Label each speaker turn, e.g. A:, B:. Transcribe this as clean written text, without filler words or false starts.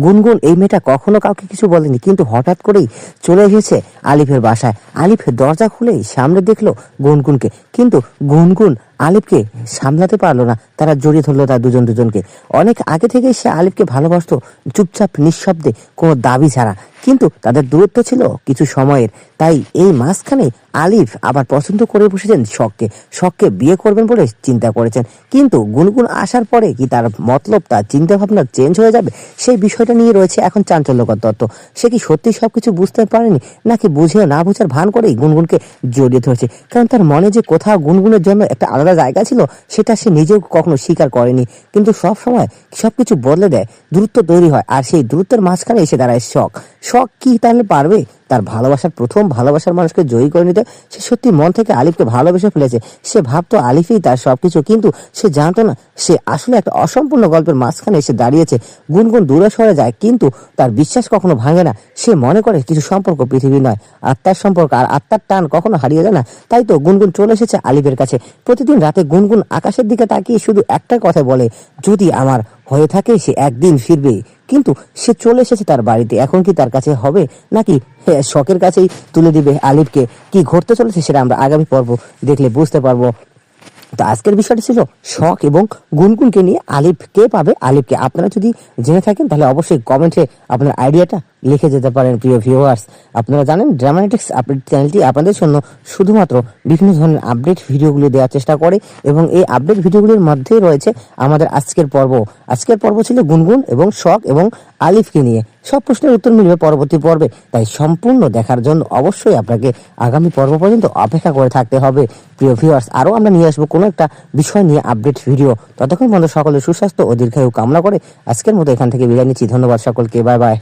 A: গুনগুন এই মেয়েটা কখনো কাউকে কিছু বলেনি, কিন্তু হঠাৎ করেই চলে এসেছে আলিফের বাসায়। আলিফের দরজা খুলেই সামনে দেখলো গুনগুনকে, কিন্তু গুনগুন আলিফকে সামলাতে পারলো না। তারা জড়িয়ে ধরলো তার দুজনকে। অনেক আগে থেকেই সে আলিফকে ভালোবাসতো, চুপচাপ নিঃশব্দে, কোনো দাবি ছাড়া। কিন্তু তাদের দূরত্ব ছিল কিছু সময়ের। তাই এই মাঝখানে আলিফ আবার পছন্দ করে বসেছেন শখকে বিয়ে করবেন বলে চিন্তা করেছেন। কিন্তু গুনগুন আসার পরে কি তার মতলব, তার চিন্তা ভাবনা চেঞ্জ হয়ে যাবে? সেই বিষয়টা নিয়ে রয়েছে এখন চাঞ্চল্যকর তত্ত্ব। সে কি সত্যি সবকিছু বুঝতে পারেনি, নাকি বুঝে না বুঝার ভান করেই গুনগুনকে জড়িয়ে ধরেছে? কারণ তার মনে যে কোথাও গুনগুনের জন্য একটা আলাদা জায়গা ছিল, সেটা সে নিজেও কখনো স্বীকার করেনি। কিন্তু সব সময় সবকিছু বদলে দেয়, দূরত্ব তৈরি হয়, আর সেই দূরত্বের মাঝখানে এসে দাঁড়ায় শখ কি তাহলে পারবে তার প্রথম ভালোবাসার মানুষকে জয়ী করে নিতে? সে সত্যি মন থেকে আলিফকে ভালোবেসে ফেলেছে। সে ভাবতো আলিফই তার সবকিছু, কিন্তু সে জানতো না সে আসলে একটা অসম্পূর্ণ গল্পের মাঝখানে এসে দাঁড়িয়েছে। গুনগুন দূরে সরে যায়, কিন্তু তার বিশ্বাস কখনো ভাঙে না। সে মনে করে কিছু সম্পর্ক পৃথিবী নয়, আত্মার সম্পর্ক, আর আত্মার টান কখনো হারিয়ে যায় না। তাই তো গুনগুন চলে এসেছে আলিফের কাছে। প্রতিদিন রাতে গুনগুন আকাশের দিকে তাকিয়ে শুধু একটা কথা বলে, যদি আমার হয়ে থাকে সে একদিন ফিরবে। কিন্তু সে চলে এসেছে তার বাড়িতে। এখন কি তার কাছে হবে, নাকি শখের কাছেই তুলে দিবে আলিফকে? কি ঘটতে চলেছে সেটা আমরা আগামী পর্ব দেখলে বুঝতে পারবো। তো আজকের বিষয়টা ছিল শখ এবং গুনগুনকে নিয়ে। আলিফ কে পাবে আলিফকে? আপনারা যদি জেনে থাকেন তাহলে অবশ্যই কমেন্টে আপনার আইডিয়াটা লিখে যেতে পারেন। প্রিয় ভিউয়ার্স, আপনারা জানেন ড্রামাটিক্স আপডেট চ্যানেলটি আপনাদের জন্য শুধুমাত্র বিভিন্ন ধরনের আপডেট ভিডিওগুলো দেওয়ার চেষ্টা করে, এবং এই আপডেট ভিডিওগুলির মধ্যেই রয়েছে আমাদের আজকের পর্ব ছিল গুনগুন এবং শখ এবং আলিফকে নিয়ে। সব প্রশ্নের উত্তর মিলবে পরবর্তী পর্বে, তাই সম্পূর্ণ দেখার জন্য অবশ্যই আপনাকে আগামী পর্ব পর্যন্ত অপেক্ষা করে থাকতে হবে। প্রিয় ভিউয়ার্স, আরও আমরা নিয়ে আসবো কোনো একটা বিষয় নিয়ে আপডেট ভিডিও। ততক্ষণ পর্যন্ত সকলের সুস্বাস্থ্য ও দীর্ঘায়ু কামনা করে আজকের মতো এখান থেকে বিদায় নিচ্ছি। ধন্যবাদ সকলকে, বাই বাই।